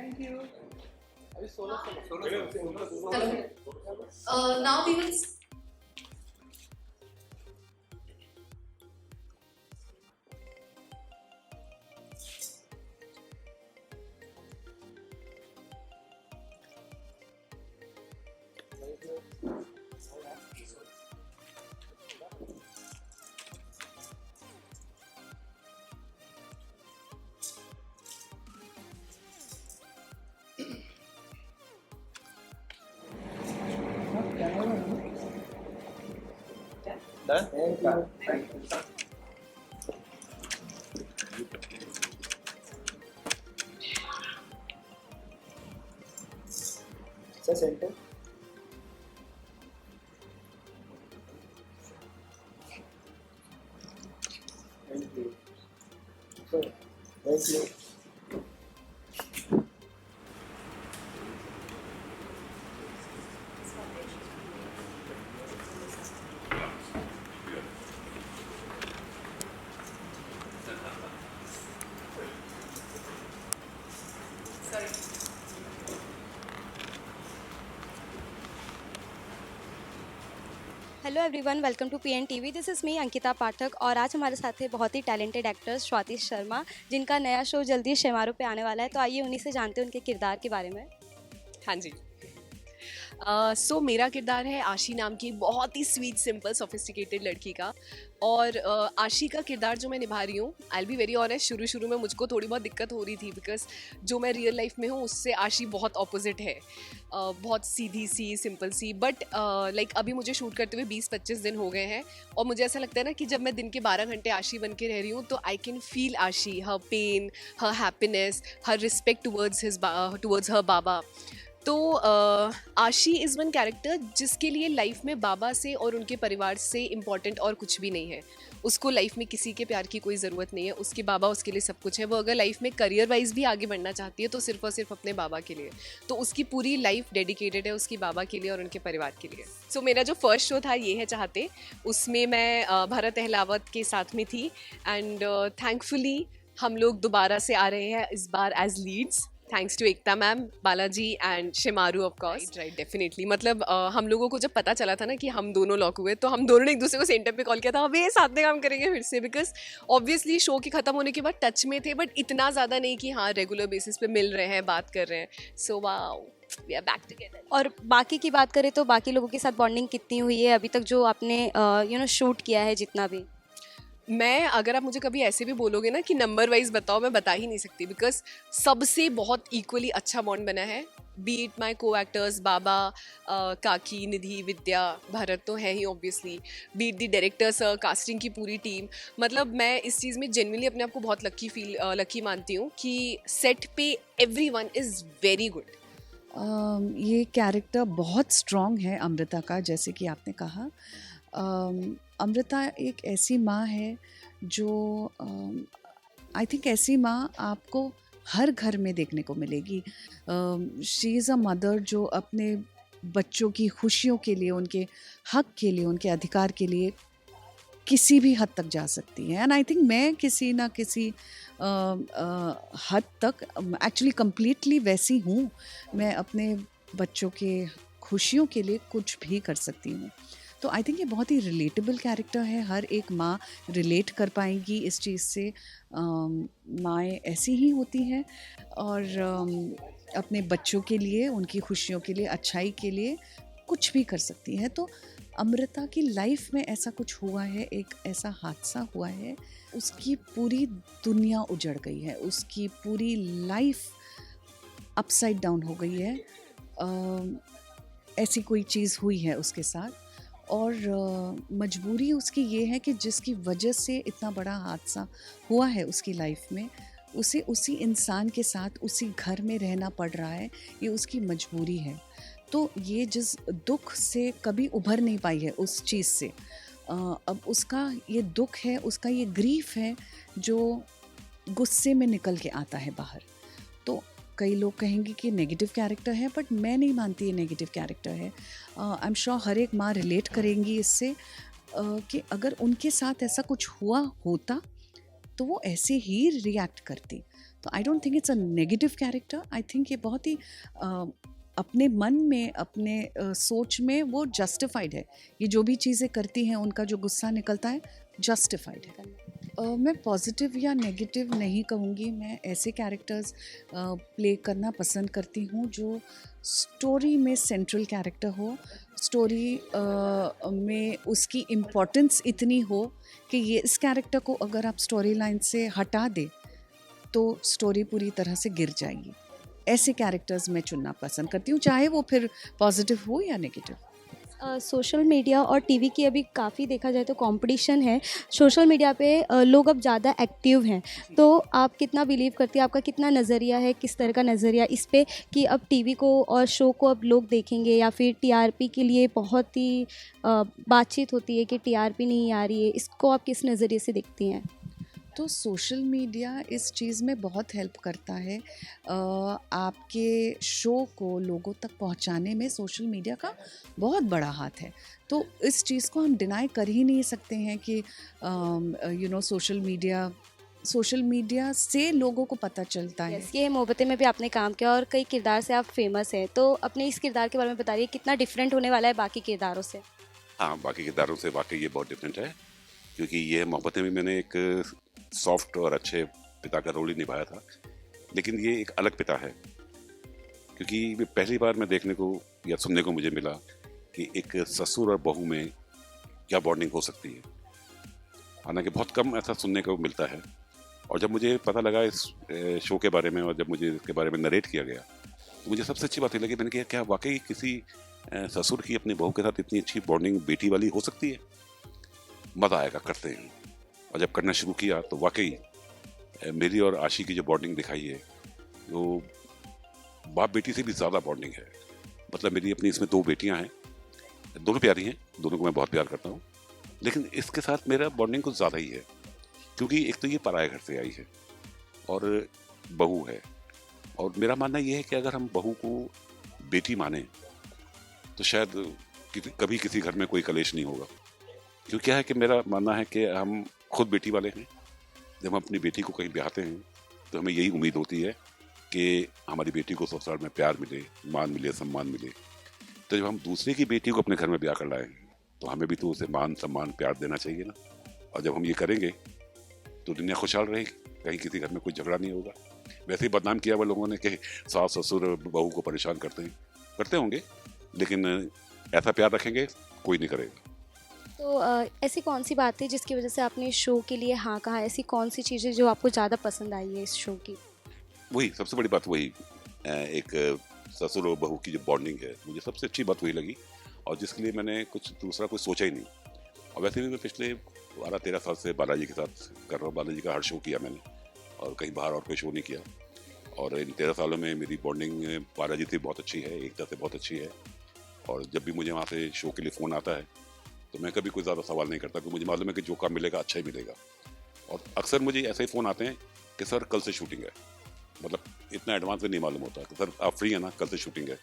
Thank you. अभी 16 Now we will. Done? Thank you. Sir, center. Thank you. Sir, thank you. Sorry. Hello everyone, welcome to PN TV. This is me Ankita Pathak और आज हमारे साथ है बहुत ही talented actors Swati Sharma, जिनका नया शो जल्दी शेमारू पे आने वाला है। तो आइए उन्हीं से जानते हैं उनके किरदार के बारे में। हाँ जी। सो मेरा किरदार है आशी नाम की बहुत ही स्वीट सिंपल सोफिस्टिकेटेड लड़की का। और आशी का किरदार जो मैं निभा रही हूँ, आई बी वेरी ऑनेस्ट, शुरू में मुझको थोड़ी बहुत दिक्कत हो रही थी बिकॉज जो मैं रियल लाइफ में हूँ उससे आशी बहुत ऑपोजिट है। बहुत सीधी सी सिंपल सी, बट लाइक अभी मुझे शूट करते हुए 20-25 दिन हो गए हैं और मुझे ऐसा लगता है ना कि जब मैं दिन के 12 घंटे आशी बन के रह रही हूँ तो आई कैन फील आशी, हर पेन, हर हैप्पीनेस, हर रिस्पेक्ट टुवर्ड्स हर बाबा। तो आशी इज़ वन कैरेक्टर जिसके लिए लाइफ में बाबा से और उनके परिवार से इम्पॉर्टेंट और कुछ भी नहीं है। उसको लाइफ में किसी के प्यार की कोई ज़रूरत नहीं है, उसके बाबा उसके लिए सब कुछ है। वो अगर लाइफ में करियर वाइज भी आगे बढ़ना चाहती है तो सिर्फ और सिर्फ अपने बाबा के लिए। तो उसकी पूरी लाइफ डेडिकेटेड है उसकी बाबा के लिए और उनके परिवार के लिए। सो मेरा जो फर्स्ट शो था ये है चाहते, उसमें मैं भरत अहलावत के साथ में थी एंड थैंकफुली हम लोग दोबारा से आ रहे हैं इस बार as leads, thanks to Ekta ma'am, Balaji and Shemaroo of course. Right, definitely. मतलब हम लोगों को जब पता चला था ना कि हम दोनों लॉक हुए तो हम दोनों ने एक दूसरे को सेंटर पे कॉल किया था, अबे साथ में काम करेंगे फिर से। बिकॉज ऑब्वियसली शो के खत्म होने के बाद टच में थे, बट इतना ज़्यादा नहीं कि हाँ रेगुलर बेसिस पे मिल रहे हैं, बात कर रहे हैं। So wow, we are back together. और बाकी की बात करें तो बाकी लोगों के साथ बॉन्डिंग कितनी हुई है अभी तक जो आपने शूट किया है जितना भी? मैं, अगर आप मुझे कभी ऐसे भी बोलोगे ना कि नंबर वाइज बताओ, मैं बता ही नहीं सकती बिकॉज सबसे बहुत इक्वली अच्छा बॉन्ड बना है। बी इट माई को एक्टर्स बाबा, काकी, निधि, विद्या, भरत तो है ही obviously, be it the directors, casting की पूरी टीम। मतलब मैं इस चीज़ में जेन्युइनली अपने आप को बहुत लकी मानती हूँ कि सेट पे एवरीवन इज़ वेरी गुड। ये कैरेक्टर बहुत स्ट्रॉन्ग है अमृता का, जैसे कि आपने कहा। अमृता एक ऐसी माँ है जो आई थिंक ऐसी माँ आपको हर घर में देखने को मिलेगी। शी इज़ अ मदर जो अपने बच्चों की खुशियों के लिए, उनके हक के लिए, उनके अधिकार के लिए किसी भी हद तक जा सकती है। एंड आई थिंक मैं किसी ना किसी हद तक एक्चुअली कम्प्लीटली वैसी हूँ। मैं अपने बच्चों के खुशियों के लिए कुछ भी कर सकती हूँ। तो आई थिंक ये बहुत ही रिलेटेबल कैरेक्टर है, हर एक माँ रिलेट कर पाएगी इस चीज़ से। माएँ ऐसी ही होती हैं और अपने बच्चों के लिए, उनकी खुशियों के लिए, अच्छाई के लिए कुछ भी कर सकती हैं। तो अमृता की लाइफ में ऐसा कुछ हुआ है, एक ऐसा हादसा हुआ है, उसकी पूरी दुनिया उजड़ गई है, उसकी पूरी लाइफ अपसाइड डाउन हो गई है। ऐसी कोई चीज़ हुई है उसके साथ और मजबूरी उसकी ये है कि जिसकी वजह से इतना बड़ा हादसा हुआ है उसकी लाइफ में, उसे उसी इंसान के साथ उसी घर में रहना पड़ रहा है। ये उसकी मजबूरी है। तो ये जिस दुख से कभी उभर नहीं पाई है उस चीज़ से, अब उसका ये दुख है, उसका ये ग्रीफ है जो गुस्से में निकल के आता है बाहर। तो कई लोग कहेंगे कि नेगेटिव कैरेक्टर है, बट मैं नहीं मानती ये नेगेटिव कैरेक्टर है। आई एम श्योर हर एक माँ रिलेट करेंगी इससे कि अगर उनके साथ ऐसा कुछ हुआ होता तो वो ऐसे ही रिएक्ट करती। तो I don't think it's a negative character. I think ये बहुत ही अपने मन में, अपने सोच में वो जस्टिफाइड है. ये जो भी चीज़ें करती हैं, उनका जो गुस्सा निकलता है, जस्टिफाइड है. मैं पॉजिटिव या नेगेटिव नहीं कहूँगी. मैं ऐसे कैरेक्टर्स प्ले करना पसंद करती हूँ जो स्टोरी में सेंट्रल कैरेक्टर हो, स्टोरी में उसकी इम्पोर्टेंस इतनी हो कि ये इस कैरेक्टर को अगर आप स्टोरी लाइन से हटा दे तो स्टोरी पूरी तरह से गिर जाएगी. ऐसे कैरेक्टर्स मैं चुनना पसंद करती हूँ, चाहे वो फिर पॉजिटिव हो या नेगेटिव. सोशल मीडिया और टीवी की अभी काफ़ी देखा जाए तो कंपटीशन है. सोशल मीडिया पे लोग अब ज़्यादा एक्टिव हैं, तो आप कितना बिलीव करती हैं, आपका कितना नज़रिया है, किस तरह का नज़रिया इस पे कि अब टीवी को और शो को अब लोग देखेंगे, या फिर टीआरपी के लिए बहुत ही बातचीत होती है कि टीआरपी नहीं आ रही है, इसको आप किस नज़रिए से देखती हैं? तो सोशल मीडिया इस चीज़ में बहुत हेल्प करता है. आपके शो को लोगों तक पहुंचाने में सोशल मीडिया का बहुत बड़ा हाथ है. तो इस चीज़ को हम डिनाई कर ही नहीं सकते हैं कि सोशल मीडिया से लोगों को पता चलता है. ये मोहब्बतें में भी आपने काम किया और कई किरदार से आप फेमस हैं, तो अपने इस किरदार के बारे में बताइए, कितना डिफरेंट होने वाला है बाकी किरदारों से? हाँ, बाकी किरदारों से वाकई ये बहुत डिफरेंट है, क्योंकि ये मोहब्बतें में मैंने एक सॉफ्ट और अच्छे पिता का रोल ही निभाया था, लेकिन ये एक अलग पिता है. क्योंकि पहली बार मैं देखने को या सुनने को मुझे मिला कि एक ससुर और बहू में क्या बॉन्डिंग हो सकती है. हालांकि बहुत कम ऐसा सुनने को मिलता है. और जब मुझे पता लगा इस शो के बारे में और जब मुझे इसके बारे में नरेट किया गया, तो मुझे सबसे अच्छी बात ये लगी, मैंने कहा क्या वाकई किसी ससुर की अपनी बहू के साथ इतनी अच्छी बॉन्डिंग बेटी वाली हो सकती है. मज़ा आएगा, करते हैं. और जब करना शुरू किया तो वाकई मेरी और आशी की जो बॉन्डिंग दिखाई है वो बाप बेटी से भी ज़्यादा बॉन्डिंग है. मतलब मेरी अपनी इसमें 2 बेटियां हैं, दोनों प्यारी हैं, दोनों को मैं बहुत प्यार करता हूँ, लेकिन इसके साथ मेरा बॉन्डिंग कुछ ज़्यादा ही है. क्योंकि एक तो ये पराये घर से आई है और बहू है, और मेरा मानना ये है कि अगर हम बहू को बेटी माने तो शायद कभी किसी घर में कोई कलेश नहीं होगा. क्योंकि क्या है कि मेरा मानना है कि हम खुद बेटी वाले हैं. जब हम अपनी बेटी को कहीं ब्याहते हैं तो हमें यही उम्मीद होती है कि हमारी बेटी को ससुराल में प्यार मिले, मान मिले, सम्मान मिले. तो जब हम दूसरे की बेटी को अपने घर में ब्याह कर लाए तो हमें भी तो उसे मान, सम्मान, प्यार देना चाहिए ना. और जब हम ये करेंगे तो दुनिया खुशहाल रहेगी, कहीं किसी घर में कोई झगड़ा नहीं होगा. वैसे ही बदनाम किया हुआ लोगों ने कि सास ससुर बहू को परेशान करते होंगे, लेकिन ऐसा प्यार रखेंगे कोई नहीं करेगा. तो ऐसी कौन सी बात है जिसकी वजह से आपने शो के लिए हाँ कहा? ऐसी कौन सी चीज़ें जो आपको ज़्यादा पसंद आई है इस शो की? वही सबसे बड़ी बात, वही एक ससुर और बहू की जो बॉन्डिंग है, मुझे सबसे अच्छी बात वही लगी, और जिसके लिए मैंने कुछ दूसरा कुछ सोचा ही नहीं. और वैसे भी मैं पिछले 12-13 साल से बालाजी के साथ कर रहा हूँ. बालाजी का हर शो किया मैंने, और कहीं बाहर और कोई शो नहीं किया. और इन 13 सालों में मेरी बॉन्डिंग बालाजी से बहुत अच्छी है, एकता से बहुत अच्छी है. और जब भी मुझे वहाँ से शो के लिए फ़ोन आता है तो मैं कभी कोई ज़्यादा सवाल नहीं करता, क्योंकि मुझे मालूम है कि जो काम मिलेगा अच्छा ही मिलेगा. और अक्सर मुझे ऐसे ही फ़ोन आते हैं कि सर कल से शूटिंग है. मतलब इतना एडवांस में नहीं मालूम होता कि सर आप फ्री हैं ना, कल से शूटिंग है.